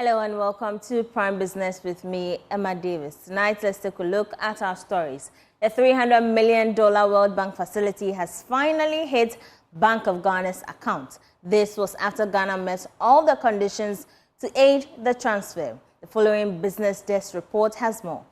Hello and welcome to Prime Business with me, Emma Davis. Tonight, let's take a look at our stories. A $300 million World Bank facility has finally hit Bank of Ghana's account. This was after Ghana met all the conditions to aid the transfer. The following Business Desk report has more.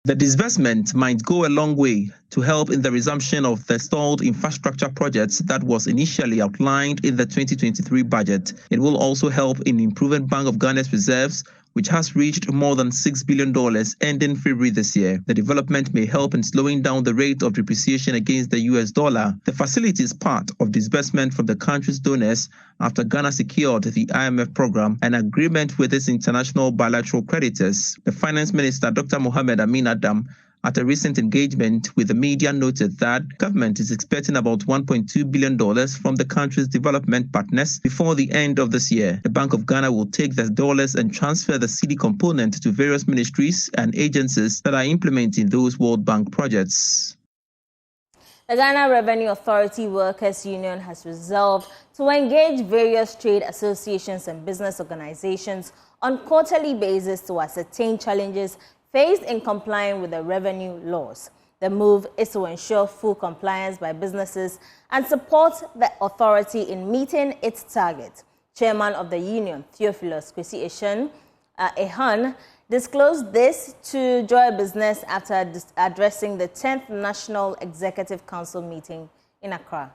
The disbursement might go a long way to help in the resumption of the stalled infrastructure projects that was initially outlined in the 2023 budget. It will also help in improving Bank of Ghana's reserves, which has reached more than $6 billion ending February this year. The development may help in slowing down the rate of depreciation against the US dollar. The facility is part of disbursement from the country's donors after Ghana secured the IMF program and agreement with its international bilateral creditors. The Finance Minister, Dr. Mohamed Amin Adam, at a recent engagement with the media, noted that government is expecting about $1.2 billion from the country's development partners before the end of this year. The Bank of Ghana will take the dollars and transfer the cedi component to various ministries and agencies that are implementing those World Bank projects. The Ghana Revenue Authority Workers Union has resolved to engage various trade associations and business organizations on quarterly basis to ascertain challenges faced in complying with the revenue laws. The move is to ensure full compliance by businesses and support the authority in meeting its target. Chairman of the union, Theophilus Kwesi Ehan, disclosed this to Joy Business after addressing the 10th National Executive Council meeting in Accra.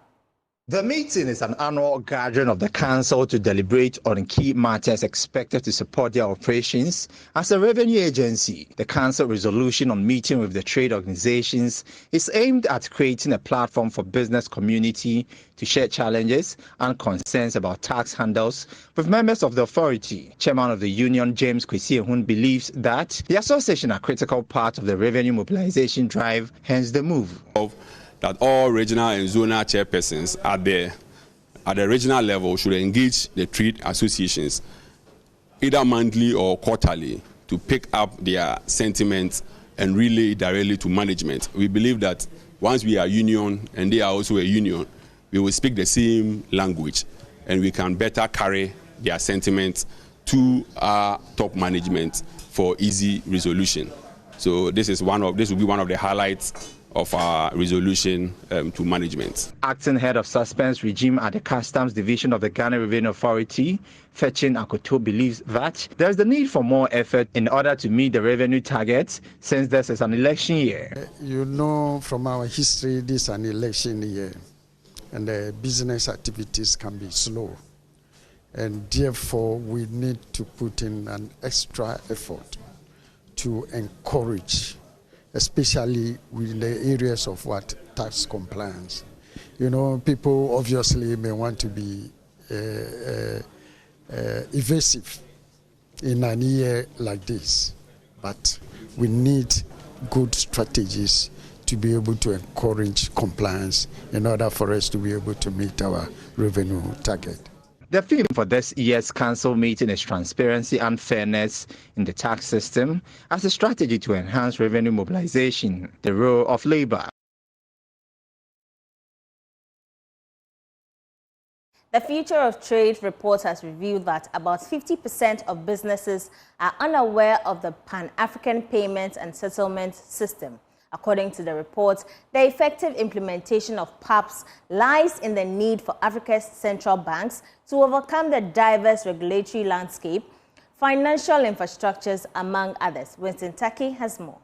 The meeting is an annual gathering of the Council to deliberate on key matters expected to support their operations. As a revenue agency, the Council resolution on meeting with the trade organizations is aimed at creating a platform for business community to share challenges and concerns about tax handles with members of the authority. Chairman of the union, James Kwesi Ehun, believes that the association are a critical part of the revenue mobilization drive, hence the move. That all regional and zonal chairpersons at the regional level should engage the trade associations either monthly or quarterly to pick up their sentiments and relay directly to management. We believe that once we are union and they are also a union, we will speak the same language and we can better carry their sentiments to our top management for easy resolution. So this will be one of the highlights of our resolution to management. Acting head of suspense regime at the Customs Division of the Ghana Revenue Authority, Fetchin Akoto, believes that there is the need for more effort in order to meet the revenue targets since this is an election year. You know from our history, this is an election year and the business activities can be slow. And therefore, we need to put in an extra effort to encourage, especially within the areas of tax compliance. You know, people obviously may want to be evasive in an year like this, but we need good strategies to be able to encourage compliance in order for us to be able to meet our revenue target. The theme for this year's council meeting is transparency and fairness in the tax system as a strategy to enhance revenue mobilization, the role of labor. The Future of Trade report has revealed that about 50% of businesses are unaware of the Pan-African Payment and Settlement System. According to the report, the effective implementation of PAPS lies in the need for Africa's central banks to overcome the diverse regulatory landscape, financial infrastructures, among others. Winston Taki has more.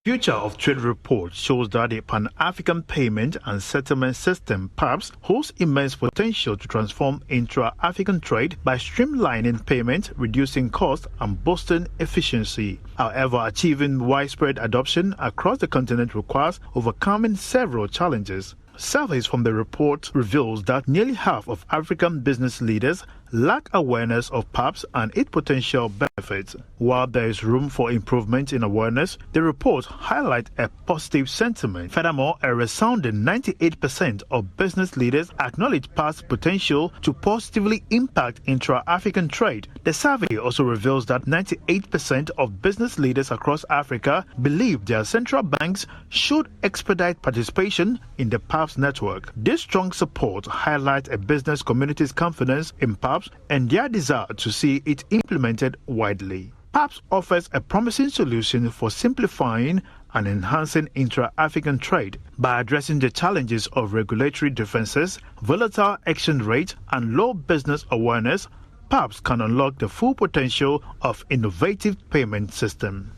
Future of Trade report shows that the Pan-African Payment and Settlement System, PAPS, holds immense potential to transform intra-African trade by streamlining payment, reducing costs, and boosting efficiency. However, achieving widespread adoption across the continent requires overcoming several challenges. Surveys from the report reveals that nearly half of African business leaders lack awareness of PAPS and its potential benefits. While there is room for improvement in awareness, the report highlights a positive sentiment. Furthermore, a resounding 98% of business leaders acknowledge PAPS' potential to positively impact intra-African trade. The survey also reveals that 98% of business leaders across Africa believe their central banks should expedite participation in the PAPS PABS network. This strong support highlights a business community's confidence in PABS and their desire to see it implemented widely. PABS offers a promising solution for simplifying and enhancing intra-African trade by addressing the challenges of regulatory differences, volatile exchange rate, and low business awareness. PABS can unlock the full potential of innovative payment system.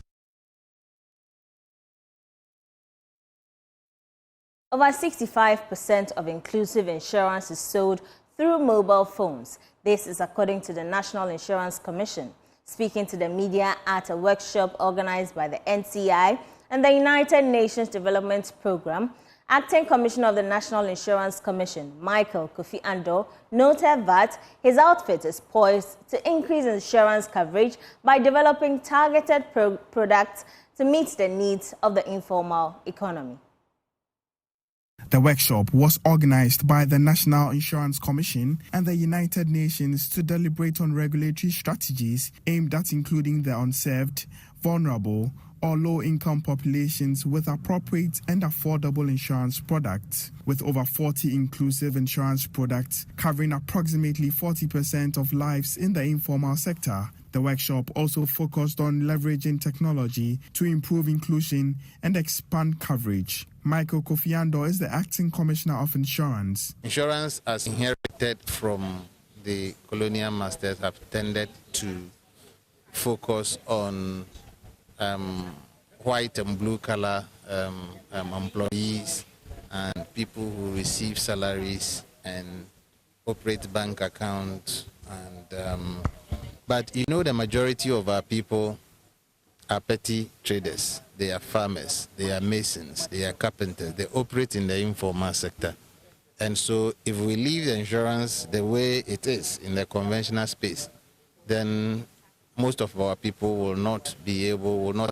Over 65% of inclusive insurance is sold through mobile phones. This is according to the National Insurance Commission. Speaking to the media at a workshop organized by the NCI and the United Nations Development Programme, Acting Commissioner of the National Insurance Commission, Michael Kofi Ando, noted that his outfit is poised to increase insurance coverage by developing targeted products to meet the needs of the informal economy. The workshop was organized by the National Insurance Commission and the United Nations to deliberate on regulatory strategies aimed at including the unserved, vulnerable, or low-income populations with appropriate and affordable insurance products. With over 40 inclusive insurance products covering approximately 40% of lives in the informal sector, the workshop also focused on leveraging technology to improve inclusion and expand coverage. Michael Kofi Ando is the Acting Commissioner of Insurance. Insurance, as inherited from the colonial masters, have tended to focus on white and blue collar employees and people who receive salaries and operate bank accounts. But the majority of our people are petty traders. They are farmers, they are masons, they are carpenters. They operate in the informal sector. And so if we leave the insurance the way it is in the conventional space, then most of our people will not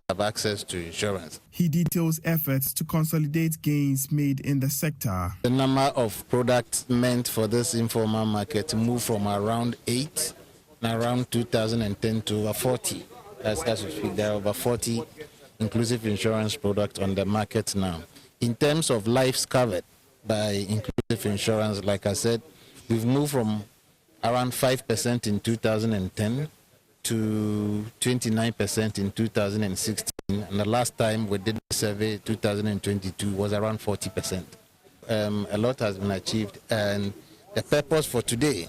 have access to insurance. He details efforts to consolidate gains made in the sector. The number of products meant for this informal market moved from around 8 in around 2010 to over 40. As we speak, there are over 40 inclusive insurance products on the market now. In terms of lives covered by inclusive insurance, like I said, we've moved from around 5% in 2010 to 29% in 2016. And the last time we did the survey, 2022, was around 40%. A lot has been achieved, and the purpose for today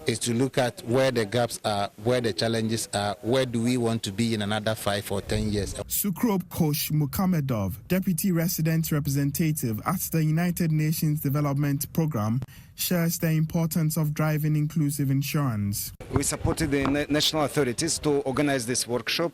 is to look at where the gaps are, where the challenges are, where do we want to be in another 5 or 10 years. Sukrob Kosh Mukhamedov, Deputy Resident Representative at the United Nations Development Programme, shares the importance of driving inclusive insurance. We supported the national authorities to organize this workshop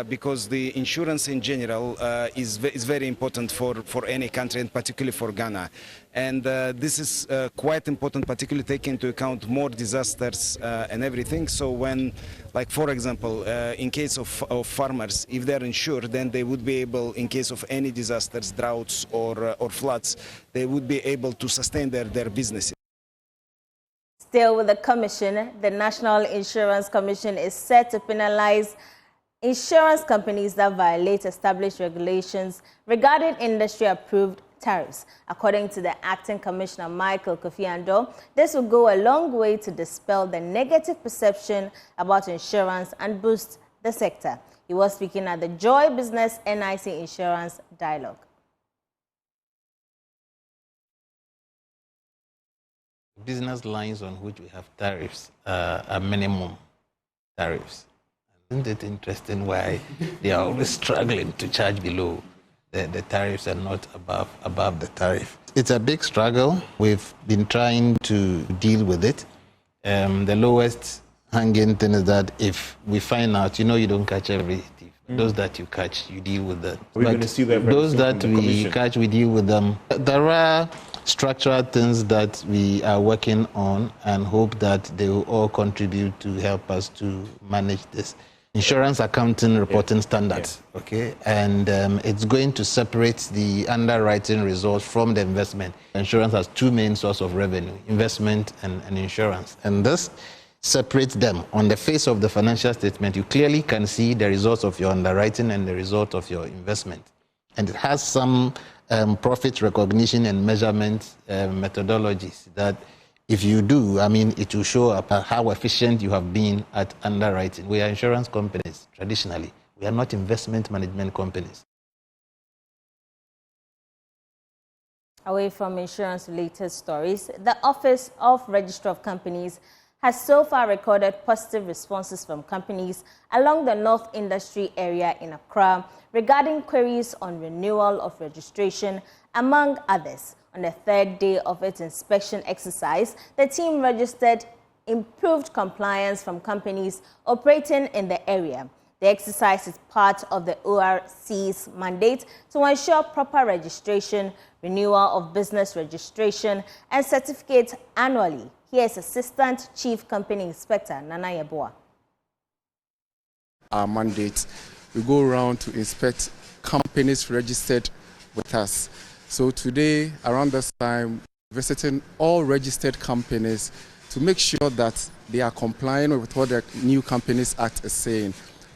because the insurance in general is very important for any country, and particularly for Ghana. And this is quite important, particularly taking into account more disasters and everything. So when, like for example, in case of farmers, if they're insured, then they would be able, in case of any disasters, droughts or floods, they would be able to sustain their businesses. Still with the Commission, the National Insurance Commission is set to penalize insurance companies that violate established regulations regarding industry-approved tariffs. According to the Acting Commissioner Michael Kofi Ando, this will go a long way to dispel the negative perception about insurance and boost the sector. He was speaking at the Joy Business NIC Insurance Dialogue. Business lines on which we have tariffs are minimum tariffs. Isn't it interesting why they are always struggling to charge below the tariffs and not above the tariff? It's a big struggle. We've been trying to deal with it. The lowest hanging thing is that if we find out, you don't catch every thief. Those that you catch, you deal with them. We're going to see that those that we catch, we deal with them. There are structural things that we are working on and hope that they will all contribute to help us to manage this. Insurance accounting reporting standards, okay? And it's going to separate the underwriting results from the investment. Insurance has two main sources of revenue, investment and insurance. And this separates them. On the face of the financial statement, you clearly can see the results of your underwriting and the result of your investment. And it has some profit recognition and measurement methodologies that if you do, I mean, it will show up how efficient you have been at underwriting. We are insurance companies, traditionally. We are not investment management companies. Away from insurance-related stories, the Office of Registrar of Companies has so far recorded positive responses from companies along the North Industry area in Accra regarding queries on renewal of registration, among others. On the third day of its inspection exercise, the team registered improved compliance from companies operating in the area. The exercise is part of the ORC's mandate to ensure proper registration, renewal of business registration, and certificates annually. Here is Assistant Chief Company Inspector Nana Yeboah. Our mandate, we go around to inspect companies registered with us. So today, around this time, visiting all registered companies to make sure that they are complying with what the New Companies Act is saying.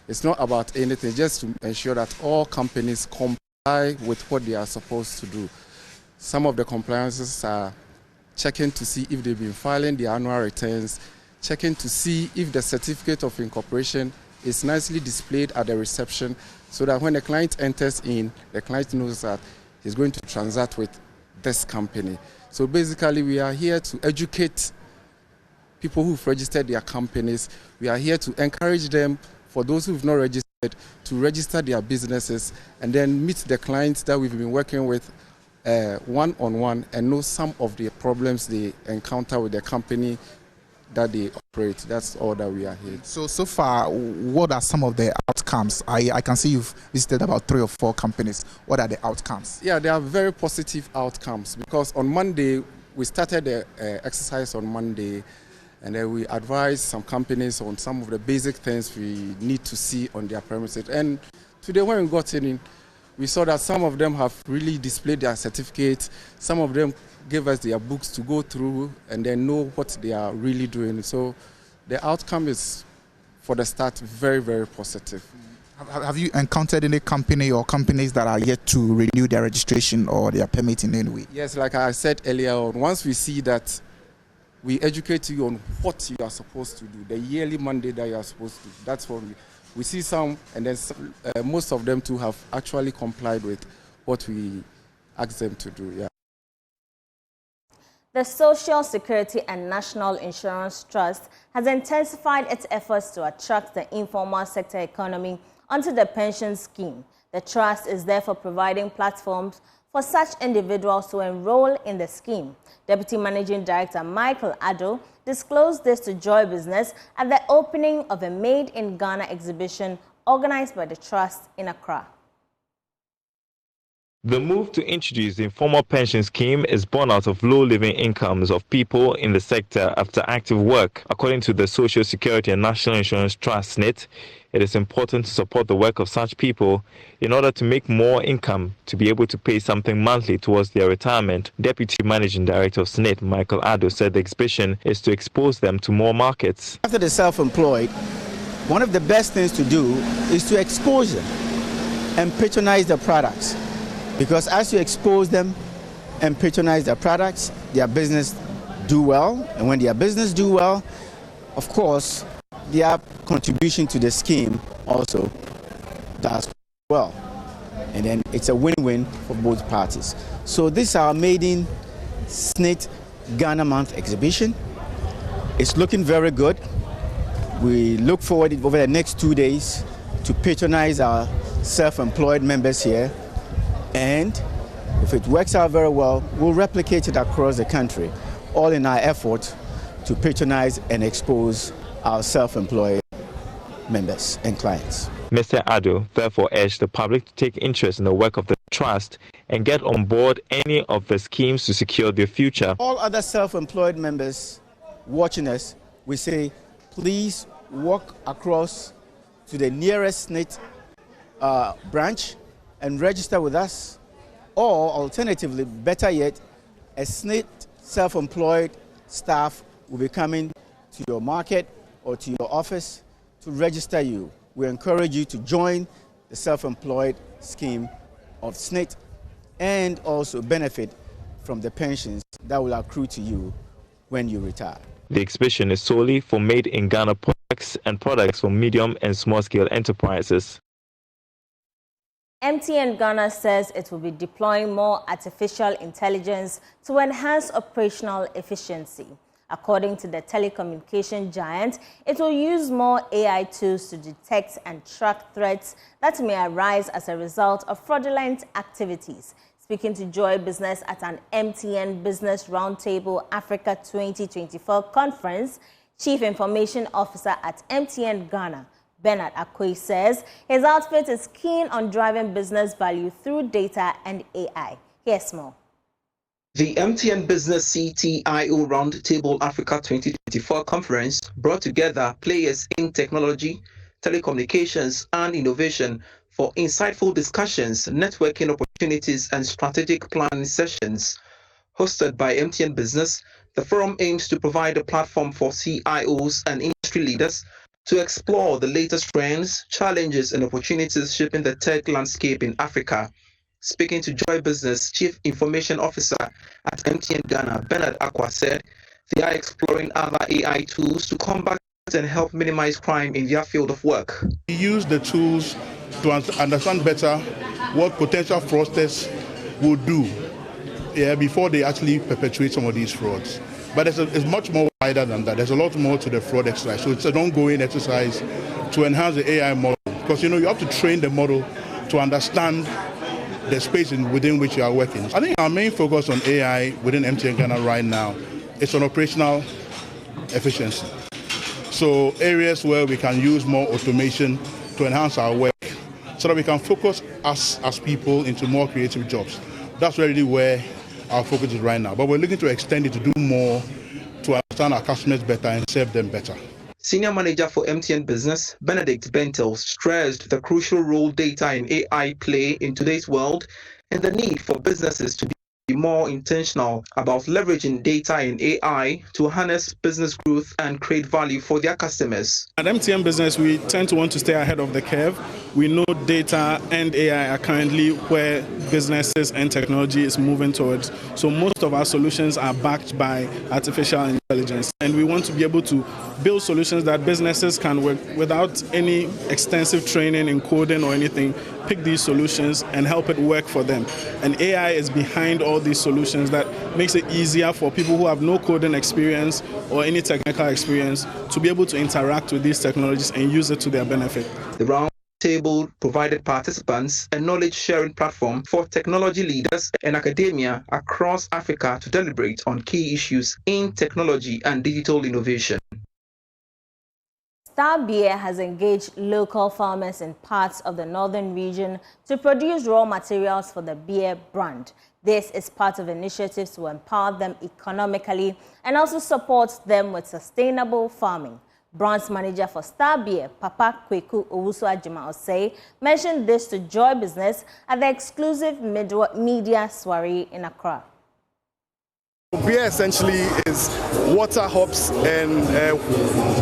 It's not about anything, just to ensure that all companies comply with what they are supposed to do. Some of the compliances are checking to see if they've been filing their annual returns, checking to see if the certificate of incorporation is nicely displayed at the reception so that when the client enters in, the client knows that he's going to transact with this company. So basically, we are here to educate people who've registered their companies. We are here to encourage them, for those who've not registered, to register their businesses and then meet the clients that we've been working with one-on-one and know some of the problems they encounter with the company that they operate. That's all that we are here. So far, what are some of the outcomes? I can see you've visited about 3 or 4 companies. What are the outcomes? Yeah, there are very positive outcomes because on Monday, we started the exercise on Monday, and then we advised some companies on some of the basic things we need to see on their premises. And today when we got in, we saw that some of them have really displayed their certificates. Some of them gave us their books to go through and then know what they are really doing. So the outcome is, for the start, very, very positive. Have you encountered any company or companies that are yet to renew their registration or their permit in any way? Yes, like I said earlier on, once we see that, we educate you on what you are supposed to do, the yearly mandate that you are supposed to do. That's what we see some, and then most of them too have actually complied with what we ask them to do. Yeah. The Social Security and National Insurance Trust has intensified its efforts to attract the informal sector economy onto the pension scheme. The trust is therefore providing platforms for such individuals to enroll in the scheme. Deputy Managing Director Michael Addo disclosed this to Joy Business at the opening of a Made in Ghana exhibition organized by the trust in Accra. The move to introduce the informal pension scheme is born out of low living incomes of people in the sector after active work. According to the Social Security and National Insurance Trust, SNIT, it is important to support the work of such people in order to make more income to be able to pay something monthly towards their retirement. Deputy Managing Director of SNIT, Michael Addo, said the exhibition is to expose them to more markets. After the self-employed, one of the best things to do is to expose them and patronize their products. Because as you expose them and patronize their products, their business do well. And when their business do well, of course, their contribution to the scheme also does well. And then it's a win-win for both parties. So this is our maiden SNIT Ghana Month exhibition. It's looking very good. We look forward over the next 2 days to patronize our self-employed members here. And if it works out very well, we'll replicate it across the country, all in our effort to patronize and expose our self-employed members and clients. Mr. Addo therefore urged the public to take interest in the work of the trust and get on board any of the schemes to secure their future. All other self-employed members watching us, we say, please walk across to the nearest SNIT branch and register with us, or alternatively, better yet, a SNIT self-employed staff will be coming to your market or to your office to register you. We encourage you to join the self-employed scheme of SNIT and also benefit from the pensions that will accrue to you when you retire. The exhibition is solely for made-in-Ghana products and products for medium and small-scale enterprises. MTN Ghana says it will be deploying more artificial intelligence to enhance operational efficiency. According to the telecommunication giant, it will use more AI tools to detect and track threats that may arise as a result of fraudulent activities. Speaking to Joy Business at an MTN Business Roundtable Africa 2024 conference, Chief Information Officer at MTN Ghana, Bernard Akwe, says his outfit is keen on driving business value through data and AI. Here's more. The MTN Business CTIO Roundtable Africa 2024 conference brought together players in technology, telecommunications, and innovation for insightful discussions, networking opportunities, and strategic planning sessions. Hosted by MTN Business, the forum aims to provide a platform for CIOs and industry leaders to explore the latest trends, challenges, and opportunities shaping the tech landscape in Africa. Speaking to Joy Business, Chief Information Officer at MTN Ghana, Bernard Akwe, said they are exploring other AI tools to combat and help minimize crime in their field of work. We use the tools to understand better what potential fraudsters will do before they actually perpetuate some of these frauds. But it's much more wider than that. There's a lot more to the fraud exercise. So it's an ongoing exercise to enhance the AI model. Because, you have to train the model to understand the space within which you are working. I think our main focus on AI within MTN Ghana right now is on operational efficiency. So areas where we can use more automation to enhance our work so that we can focus us as people into more creative jobs. That's really where our focus is right now. But we're looking to extend it to do more to understand our customers better and serve them better. Senior Manager for MTN Business, Benedict Bentel, stressed the crucial role data and AI play in today's world and the need for businesses to be more intentional about leveraging data and AI to harness business growth and create value for their customers. At MTN Business, we tend to want to stay ahead of the curve. We know data and AI are currently where businesses and technology is moving towards. So most of our solutions are backed by artificial intelligence. And we want to be able to build solutions that businesses can work without any extensive training in coding or anything, pick these solutions and help it work for them. And AI is behind all these solutions that makes it easier for people who have no coding experience or any technical experience to be able to interact with these technologies and use it to their benefit. The roundtable provided participants a knowledge-sharing platform for technology leaders and academia across Africa to deliberate on key issues in technology and digital innovation. Star Beer has engaged local farmers in parts of the northern region to produce raw materials for the beer brand. This is part of initiatives to empower them economically and also support them with sustainable farming. Brands manager for Star Beer, Papa Kweku Owusu-Ajima Osei, mentioned this to Joy Business at the exclusive media soiree in Accra. Beer essentially is water, hops, and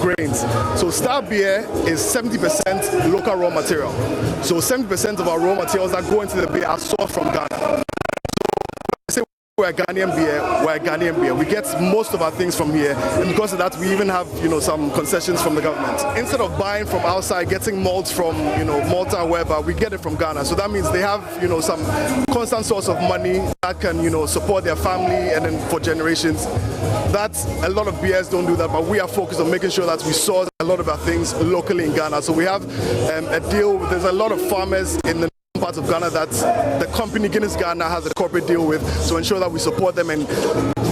grains. So Star Beer is 70% local raw material. So 70% of our raw materials that go into the beer are sourced from Ghana. We're a Ghanaian beer. We get most of our things from here, and because of that, we even have some concessions from the government. Instead of buying from outside, getting malt from Malta or wherever, we get it from Ghana. So that means they have some constant source of money that can support their family and then for generations. That's a lot of beers don't do that, but we are focused on making sure that we source a lot of our things locally in Ghana. So we have a deal. There's a lot of farmers in the parts of Ghana that the company Guinness Ghana has a corporate deal with, to ensure that we support them and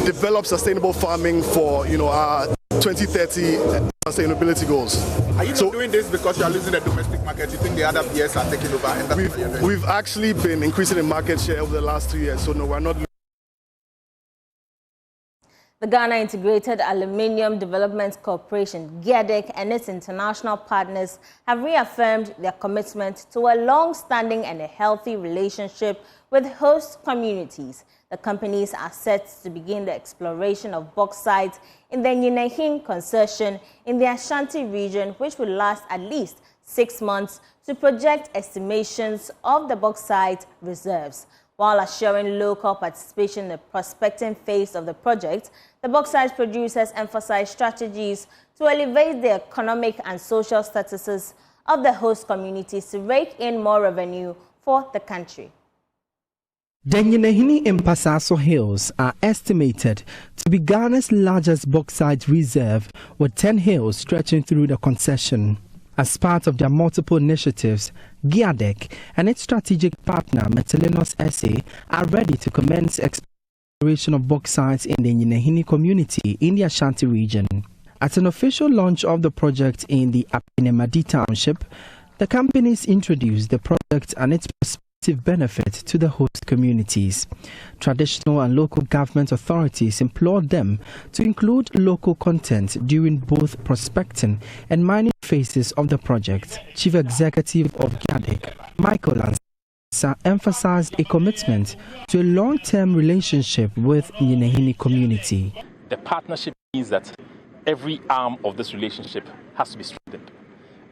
develop sustainable farming for our 2030 sustainability goals. Are you doing this because you are losing the domestic market? You think the other beers are taking over? And we've actually been increasing in market share over the last 2 years, so no, we're not. The Ghana Integrated Aluminium Development Corporation, GRA, and its international partners have reaffirmed their commitment to a long-standing and a healthy relationship with host communities. The companies are set to begin the exploration of bauxite in the Nyenehin concession in the Ashanti region, which will last at least 6 months to project estimations of the bauxite reserves. While assuring local participation in the prospecting phase of the project, the bauxite producers emphasize strategies to elevate the economic and social statuses of the host communities to rake in more revenue for the country. The Nyenehini and Pasaso Hills are estimated to be Ghana's largest bauxite reserve, with 10 hills stretching through the concession. As part of their multiple initiatives, GRA and its strategic partner Metalenos SA are ready to commence exploration of bauxite in the Nyenehini community in the Ashanti region. At an official launch of the project in the Apinemadi township, the companies introduced the project and its prospective benefit to the host communities. Traditional and local government authorities implored them to include local content during both prospecting and mining phases of the project. Chief Executive of GADEC, Michael Lanza, emphasized a commitment to a long-term relationship with Nyenehini community. The partnership means that every arm of this relationship has to be strengthened.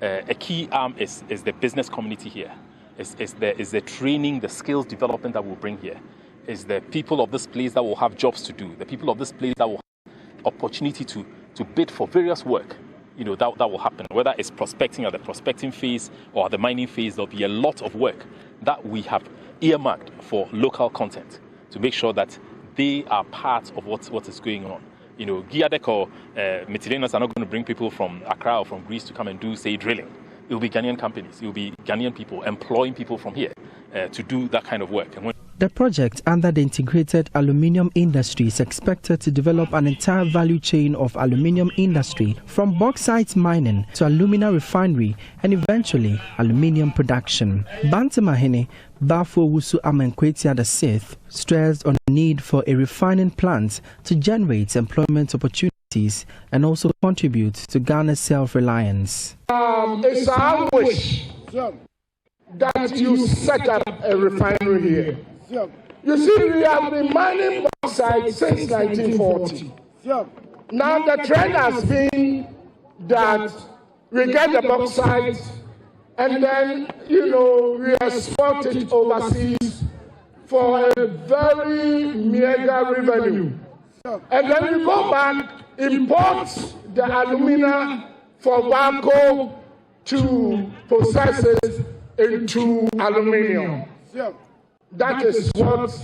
A key arm is the business community here. Is the training, the skills development that we'll bring here. Is the people of this place that will have jobs to do. The people of this place that will have opportunity to bid for various work. You know, that will happen. Whether it's prospecting at the prospecting phase or at the mining phase, there'll be a lot of work that we have earmarked for local content to make sure that they are part of what is going on. You know, GIADEC or Metalenos are not going to bring people from Accra or from Greece to come and do, say, drilling. It will be Ghanaian companies, it will be Ghanaian people employing people from here to do that kind of work. And the project under the integrated aluminium industry is expected to develop an entire value chain of aluminium industry, from bauxite mining to alumina refinery and eventually aluminium production. Bantamahene Bafo Wusu Amenkwetia VI stressed on the need for a refining plant to generate employment opportunities and also contribute to Ghana's self-reliance. It's our wish that you set up a refinery here. You see, we have been mining bauxite since 1940. Now the trend has been that we get the bauxite and then, you know, we export it overseas for a very meager revenue. And then we go back, import the alumina for VACO to process it into aluminium. That is what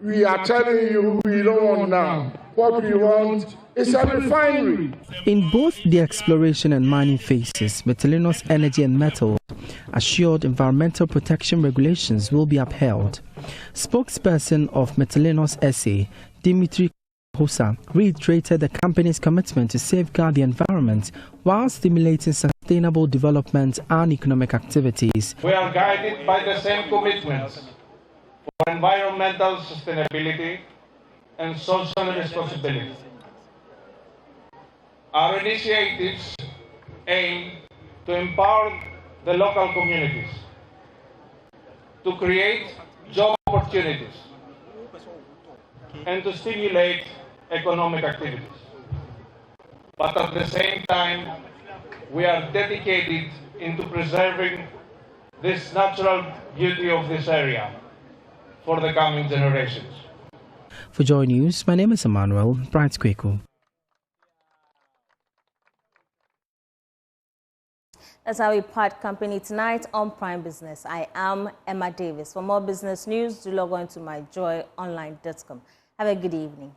we are telling you we don't want now. What we want is a refinery. In both the exploration and mining phases, Metalenos Energy and Metals assured environmental protection regulations will be upheld. Spokesperson of Metalenos SA, Dimitri Hosa, reiterated the company's commitment to safeguard the environment while stimulating sustainable development and economic activities. We are guided by the same commitments for environmental sustainability and social responsibility. Our initiatives aim to empower the local communities, to create job opportunities, and to stimulate economic activities. But at the same time, we are dedicated into preserving this natural beauty of this area for the coming generations. For Joy News, my name is Emmanuel Bright Kweku. That's how we part company tonight on Prime Business. I am Emma Davis. For more business news, do log on to myjoyonline.com. Have a good evening.